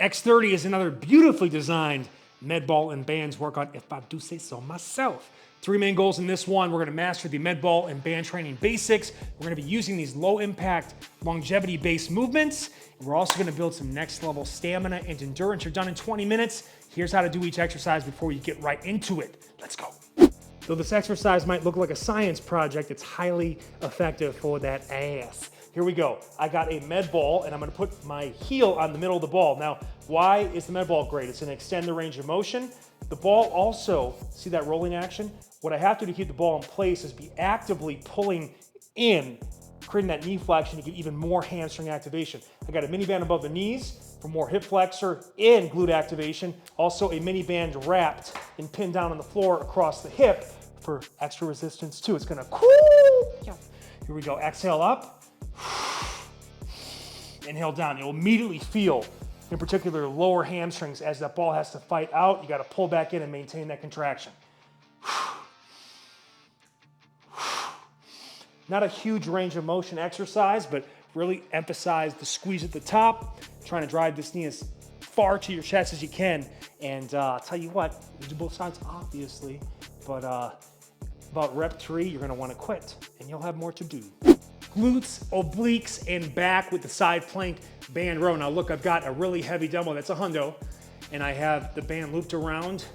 X30 is another beautifully designed med ball and bands workout, if I do say so myself. 3 main goals in this one. We're gonna master the med ball and band training basics. We're gonna be using these low impact, longevity based movements. And we're also gonna build some next level stamina and endurance. You're done in 20 minutes. Here's how to do each exercise before you get right into it. Let's go. Though this exercise might look like a science project, it's highly effective for that ass. Here we go. I got a med ball and I'm gonna put my heel on the middle of the ball. Now, why is the med ball great? It's gonna extend the range of motion. The ball also, see that rolling action? What I have to do to keep the ball in place is be actively pulling in, creating that knee flexion to get even more hamstring activation. I got a mini band above the knees for more hip flexor and glute activation. Also a mini band wrapped and pinned down on the floor across the hip for extra resistance too. It's gonna cool. Here we go, exhale up. Inhale down. You'll immediately feel, in particular, lower hamstrings as that ball has to fight out. You gotta pull back in and maintain that contraction. Not a huge range of motion exercise, but really emphasize the squeeze at the top, trying to drive this knee as far to your chest as you can. And I'll tell you what, you do both sides, obviously, but about rep 3, you're gonna wanna quit, and you'll have more to do. Glutes, obliques, and back with the side plank band row. Now look, I've got a really heavy dumbbell, that's a hundo, and I have the band looped around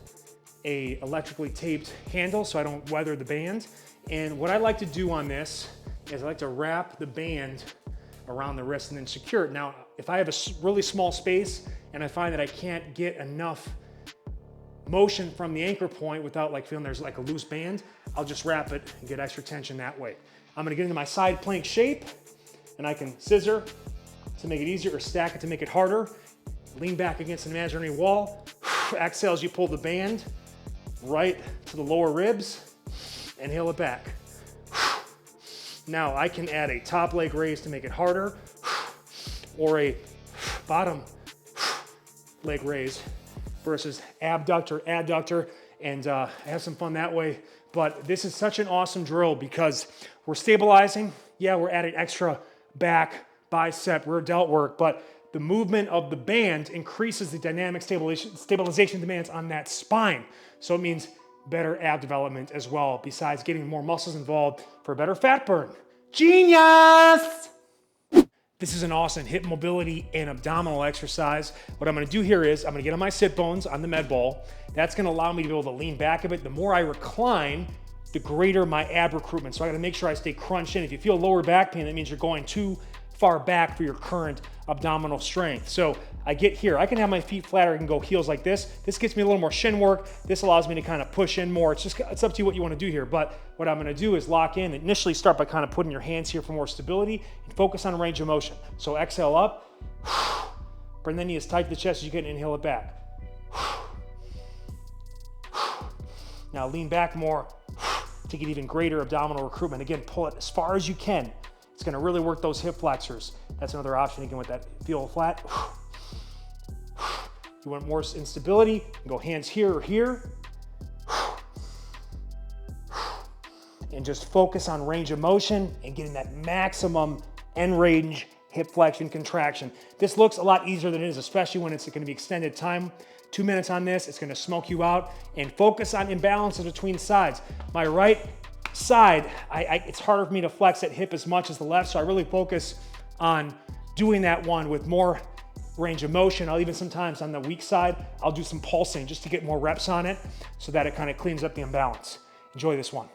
a electrically taped handle so I don't weather the band. And what I like to do on this is I like to wrap the band around the wrist and then secure it. Now, if I have a really small space and I find that I can't get enough motion from the anchor point without like feeling there's like a loose band, I'll just wrap it and get extra tension that way. I'm gonna get into my side plank shape and I can scissor to make it easier or stack it to make it harder. Lean back against an imaginary wall. Exhale as you pull the band right to the lower ribs. Inhale it back. Now I can add a top leg raise to make it harder or a bottom leg raise versus abductor, adductor, and have some fun that way. But this is such an awesome drill because we're stabilizing. Yeah, we're adding extra back, bicep, rear delt work, but the movement of the band increases the dynamic stabilization demands on that spine. So it means better ab development as well, besides getting more muscles involved for better fat burn. Genius! This is an awesome hip mobility and abdominal exercise. What I'm gonna do here is I'm gonna get on my sit bones on the med ball. That's gonna allow me to be able to lean back a bit. The more I recline, the greater my ab recruitment. So I gotta make sure I stay crunched in. If you feel lower back pain, that means you're going too far back for your current abdominal strength. So I get here, I can have my feet flat or I can go heels like this. This gets me a little more shin work. This allows me to kind of push in more. It's up to you what you want to do here. But what I'm going to do is lock in. Initially start by kind of putting your hands here for more stability and focus on range of motion. So exhale up, bring the knee as tight to the chest as you can, inhale it back. Now lean back more to get even greater abdominal recruitment. Again, pull it as far as you can. It's gonna really work those hip flexors. That's another option again with that feel flat. You want more instability, you can go hands here or here. And just focus on range of motion and getting that maximum end range hip flexion contraction. This looks a lot easier than it is, especially when it's gonna be extended time. 2 minutes on this, it's gonna smoke you out. And focus on imbalances between sides. My right side, it's harder for me to flex that hip as much as the left, so I really focus on doing that one with more range of motion. I'll even sometimes on the weak side, I'll do some pulsing just to get more reps on it so that it kind of cleans up the imbalance. Enjoy this one.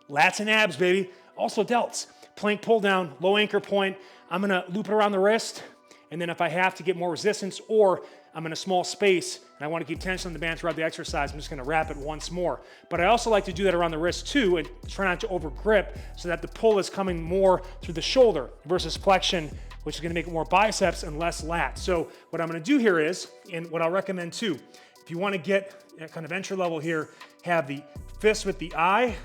Lats and abs, baby. Also delts. Plank pull down, low anchor point. I'm gonna loop it around the wrist, and then if I have to get more resistance or I'm in a small space and I want to keep tension on the band throughout the exercise, I'm just going to wrap it once more. But I also like to do that around the wrist too and try not to over grip so that the pull is coming more through the shoulder versus flexion, which is going to make it more biceps and less lats. So what I'm going to do here is, and what I'll recommend too, if you want to get kind of entry level here, have the fist with the eye.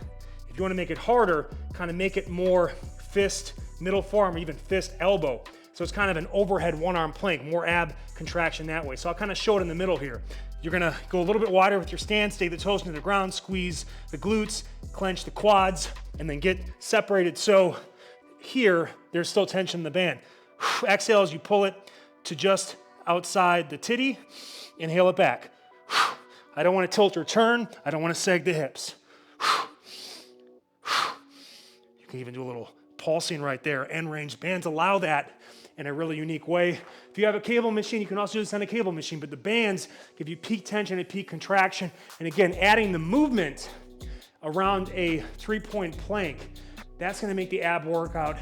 If you want to make it harder, kind of make it more fist, middle forearm, or even fist elbow. So it's kind of an overhead one-arm plank, more ab contraction that way. So I'll kind of show it in the middle here. You're gonna go a little bit wider with your stance, stay the toes into the ground, squeeze the glutes, clench the quads, and then get separated. So here, there's still tension in the band. Exhale as you pull it to just outside the titty, inhale it back. I don't want to tilt or turn. I don't want to sag the hips. You can even do a little pulsing right there. End range bands allow that in a really unique way. If you have a cable machine, you can also do this on a cable machine, but the bands give you peak tension and peak contraction. And again, adding the movement around a 3-point plank, that's going to make the ab workout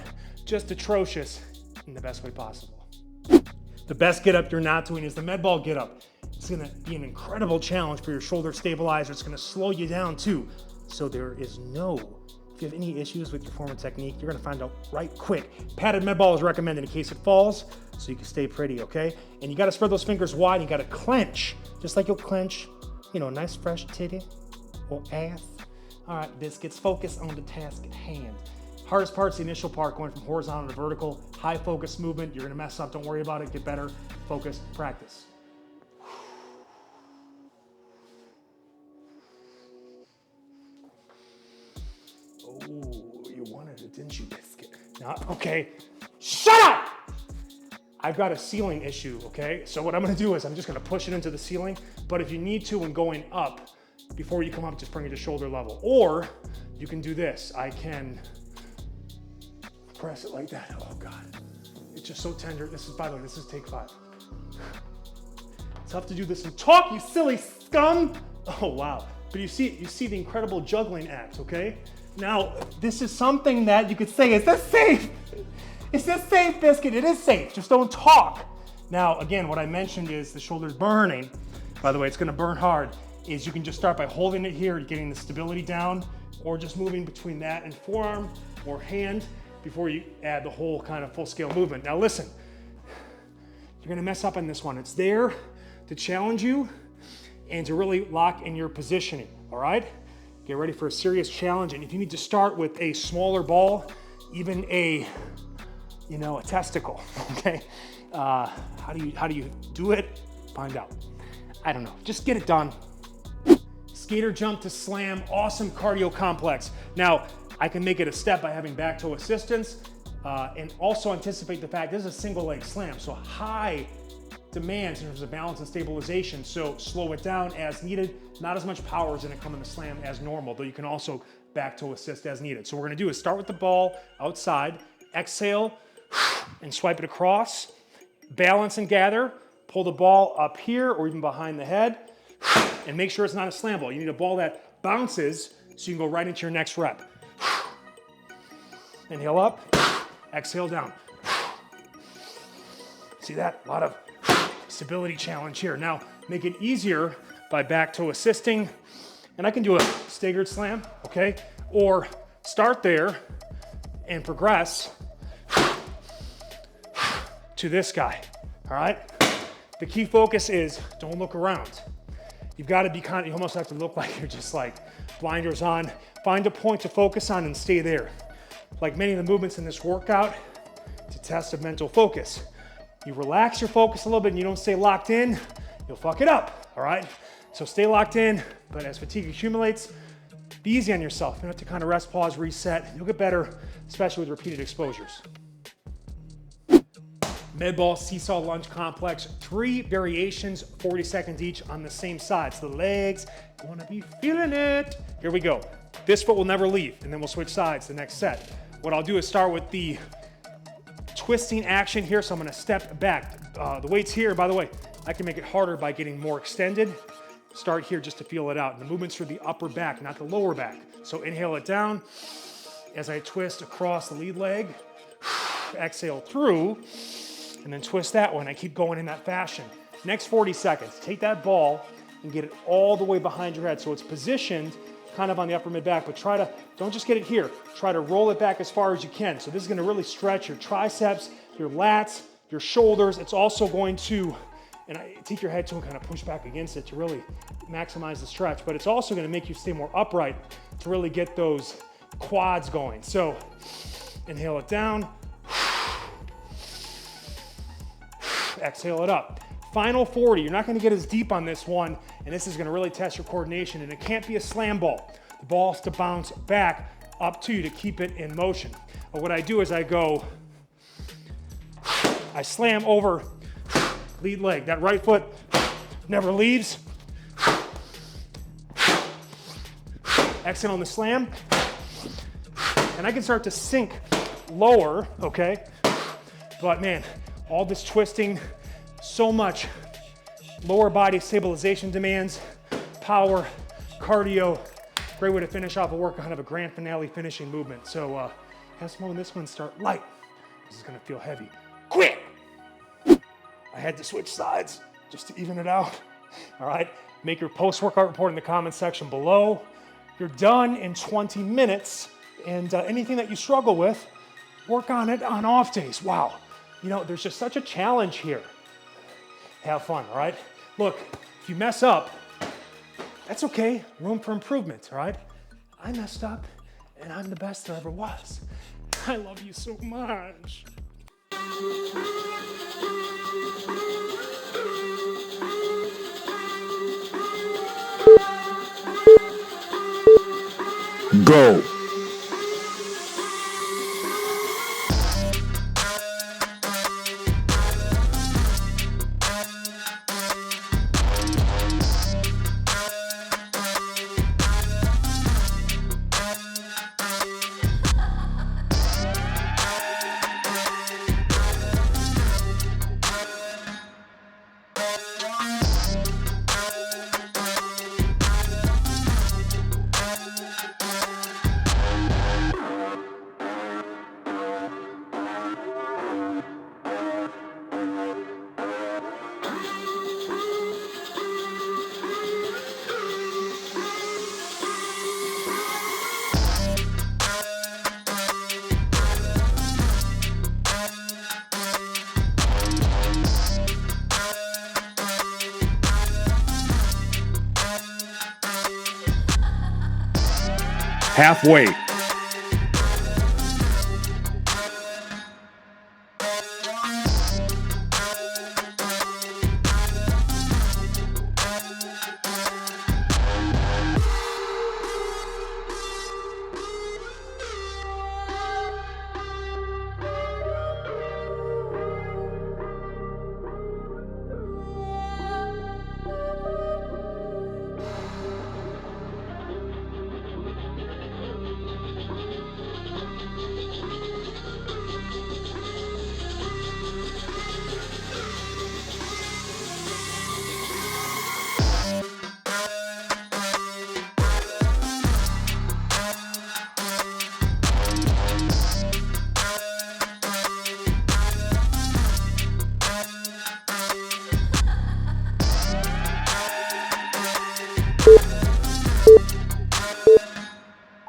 just atrocious in the best way possible. The best get up you're not doing is the med ball get up. It's going to be an incredible challenge for your shoulder stabilizer. It's going to slow you down too. So there is if you have any issues with your form and technique, you're going to find out right quick. Padded med ball is recommended in case it falls, so you can stay pretty, okay? And you got to spread those fingers wide. You got to clench, just like you'll clench, a nice fresh titty or ass. All right, biscuits, focus on the task at hand. Hardest part's the initial part, going from horizontal to vertical. High focus movement. You're going to mess up. Don't worry about it. Get better. Focus. Practice. Oh, you wanted it, didn't you, biscuit? Not okay. Shut up! I've got a ceiling issue, okay? So what I'm gonna do is I'm just gonna push it into the ceiling, but if you need to when going up, before you come up, just bring it to shoulder level. Or you can do this. I can press it like that. Oh God, it's just so tender. By the way, this is take 5. It's tough to do this and talk, you silly scum. Oh wow, but you see the incredible juggling act, okay? Now, this is something that you could say, is this safe? Is this safe, biscuit? It is safe, just don't talk. Now, again, what I mentioned is the shoulder's burning. By the way, it's gonna burn hard. Is you can just start by holding it here, getting the stability down, or just moving between that and forearm or hand before you add the whole kind of full scale movement. Now listen, you're gonna mess up on this one. It's there to challenge you and to really lock in your positioning, all right? Get ready for a serious challenge. And if you need to start with a smaller ball, even a testicle, okay? How do you do it? Find out. I don't know, just get it done. Skater jump to slam, awesome cardio complex. Now, I can make it a step by having back toe assistance and also anticipate the fact this is a single leg slam, so high demands in terms of balance and stabilization, so slow it down as needed. Not as much power is gonna come in the slam as normal, though you can also back toe assist as needed. So what we're gonna do is start with the ball outside, exhale, and swipe it across, balance and gather, pull the ball up here or even behind the head, and make sure it's not a slam ball. You need a ball that bounces so you can go right into your next rep. Inhale up, exhale down. See that? A lot of stability challenge here. Now, make it easier by back toe assisting. And I can do a staggered slam, okay? Or start there and progress to this guy, all right? The key focus is don't look around. You've got to be you almost have to look like you're just like blinders on. Find a point to focus on and stay there. Like many of the movements in this workout, to test a mental focus. You relax your focus a little bit and you don't stay locked in, you'll fuck it up, all right? So stay locked in, but as fatigue accumulates, be easy on yourself. You have to kind of rest, pause, reset. You'll get better, especially with repeated exposures. Med ball seesaw lunge complex, 3 variations, 40 seconds each on the same side. So the legs, you wanna be feeling it. Here we go. This foot will never leave, and then we'll switch sides the next set. What I'll do is start with the twisting action here, so I'm gonna step back. The weight's here, by the way. I can make it harder by getting more extended. Start here just to feel it out. And the movement's for the upper back, not the lower back. So inhale it down as I twist across the lead leg. Exhale through, and then twist that one. I keep going in that fashion. Next 40 seconds, take that ball and get it all the way behind your head so it's positioned kind of on the upper mid back, but don't just get it here. Try to roll it back as far as you can. So this is gonna really stretch your triceps, your lats, your shoulders. It's also going to, and take your head to and kind of push back against it to really maximize the stretch, but it's also gonna make you stay more upright to really get those quads going. So inhale it down, exhale it up. Final 40, you're not gonna get as deep on this one, and this is gonna really test your coordination, and it can't be a slam ball. The ball has to bounce back up to you to keep it in motion. But what I do is I slam over lead leg. That right foot never leaves. Exhale on the slam. And I can start to sink lower, okay? But man, all this twisting, so much lower body stabilization demands, power, cardio. Great way to finish off a workout, kind of a grand finale finishing movement. So have some fun with this one, start light. This is gonna feel heavy. Quick! I had to switch sides just to even it out. All right, make your post-workout report in the comment section below. You're done in 20 minutes, and anything that you struggle with, work on it on off days. Wow, you know, there's just such a challenge here. Have fun, all right? Look, if you mess up, that's okay, room for improvement, all right? I messed up, and I'm the best there ever was. I love you so much. Go. Halfway.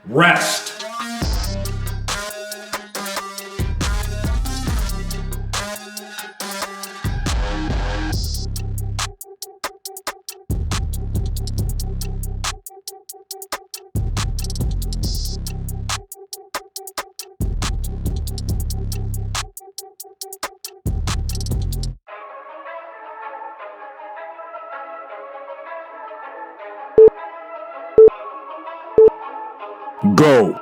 Rest. Go.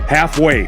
Halfway.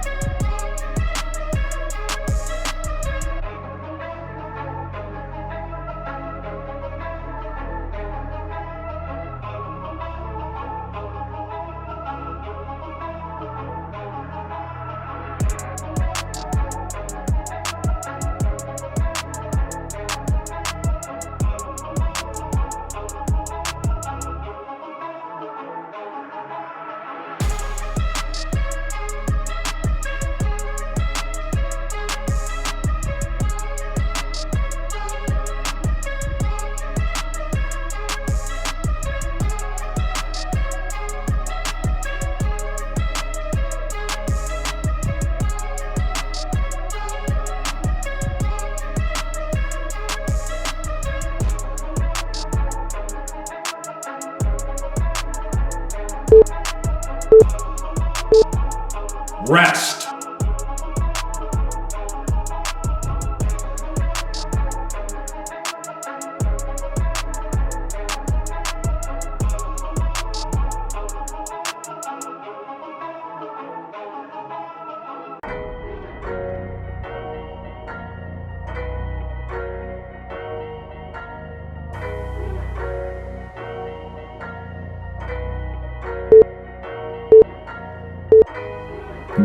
Rest.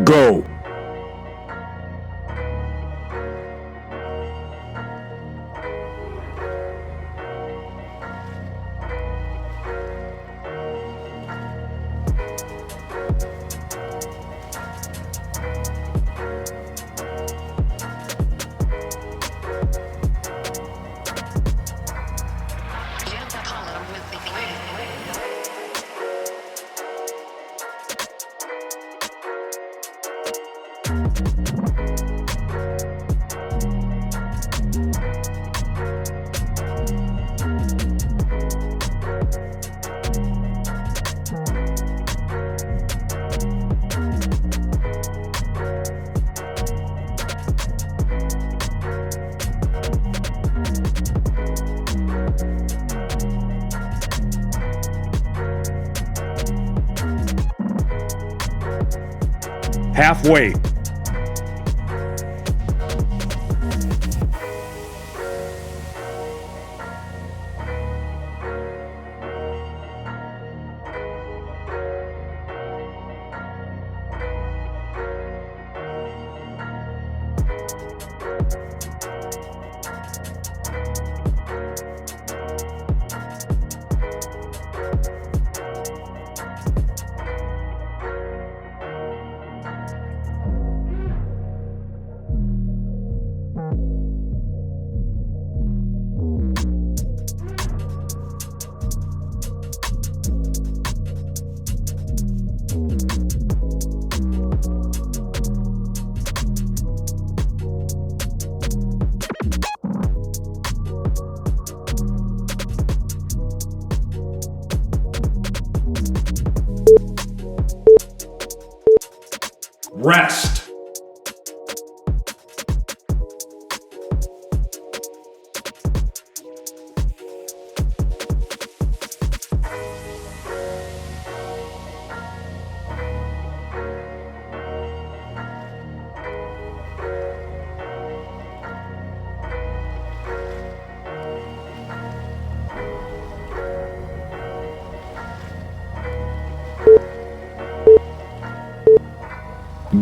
Go. Halfway. Rest.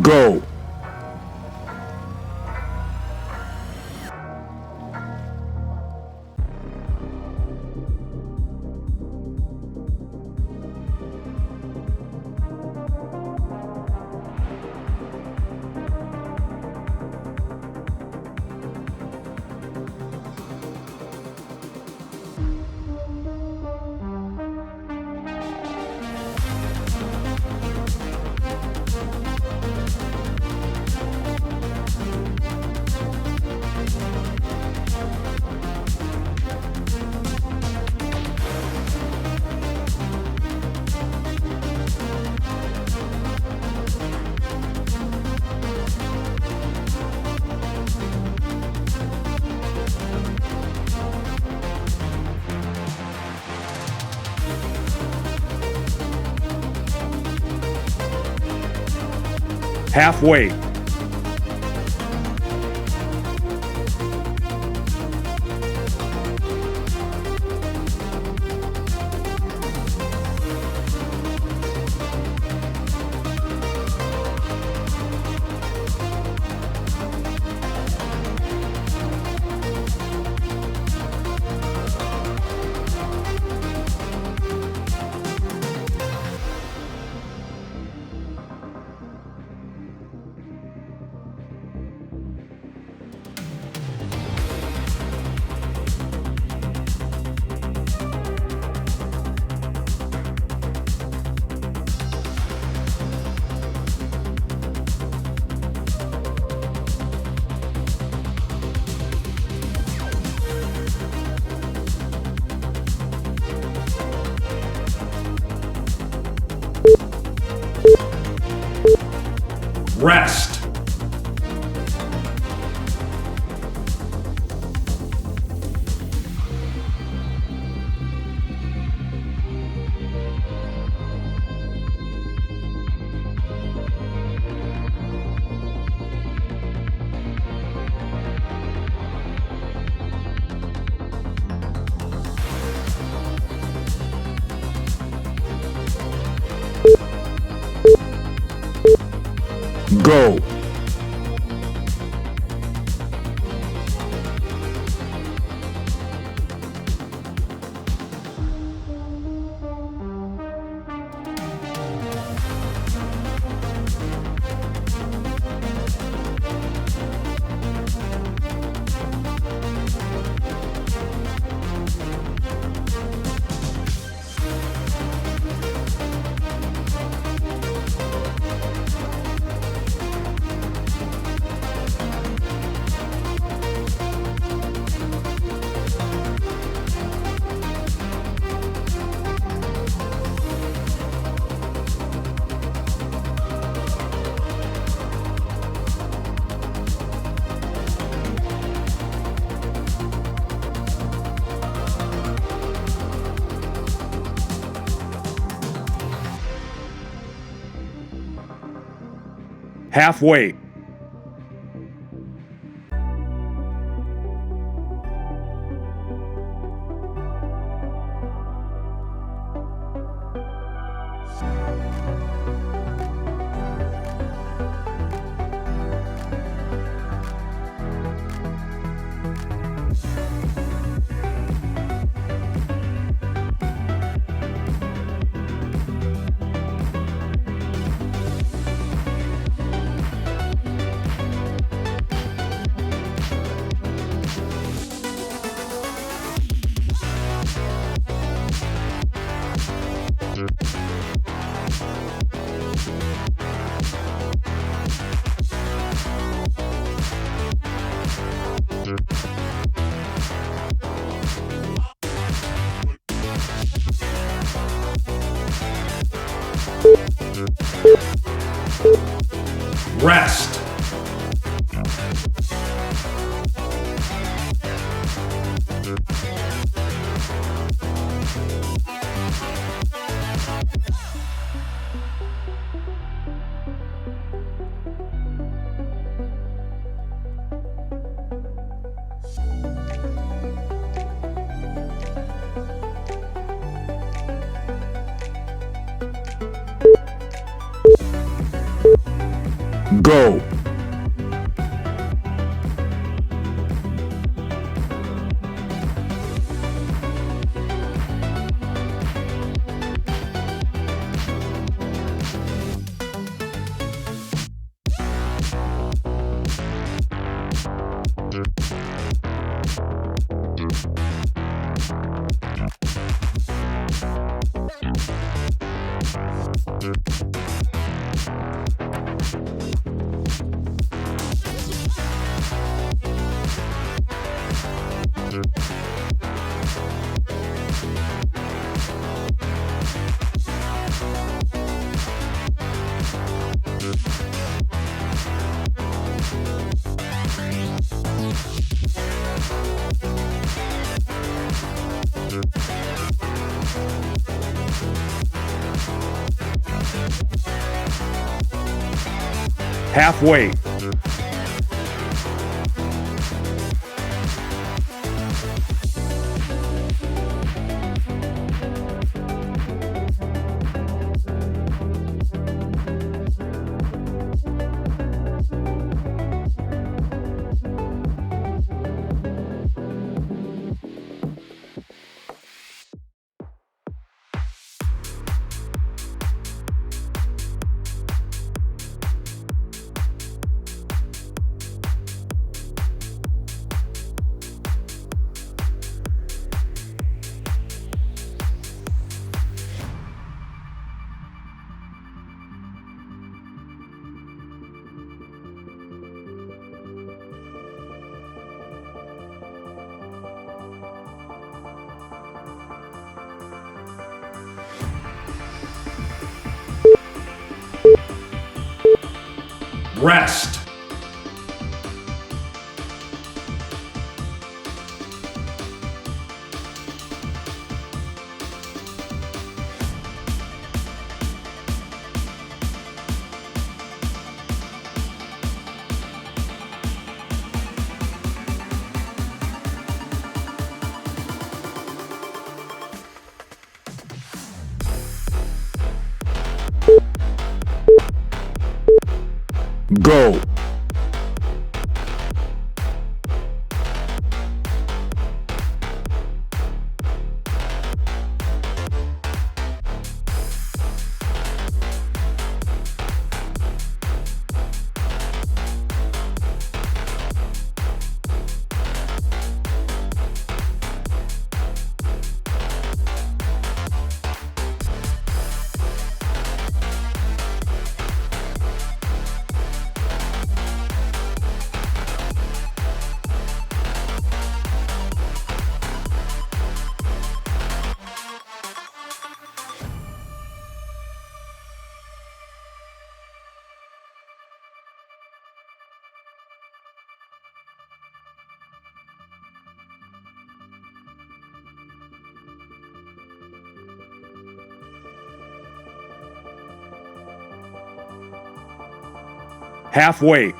Go. Halfway. Go. Halfway. Rest. Go. Halfway. Rest. Go. Halfway.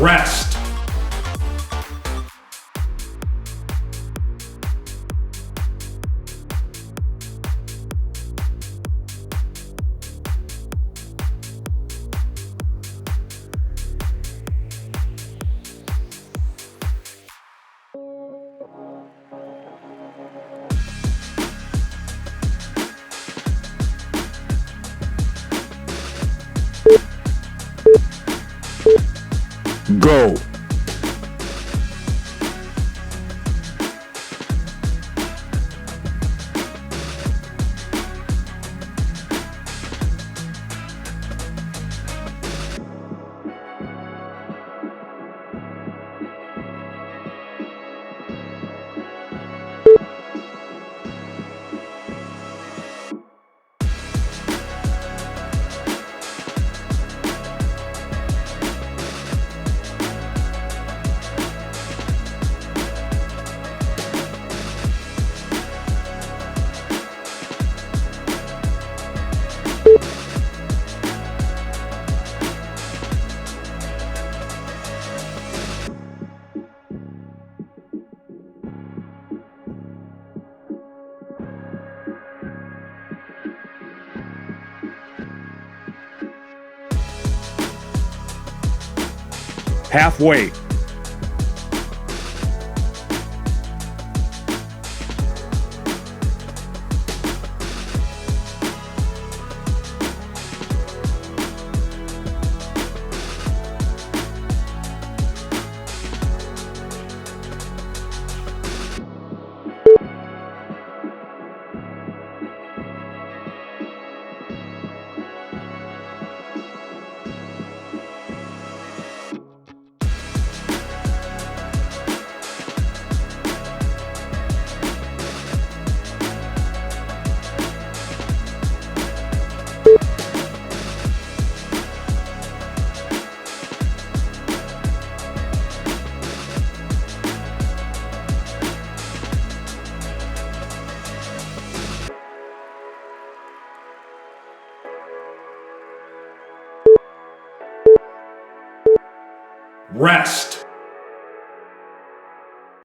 Rest. Go. Halfway. Rest.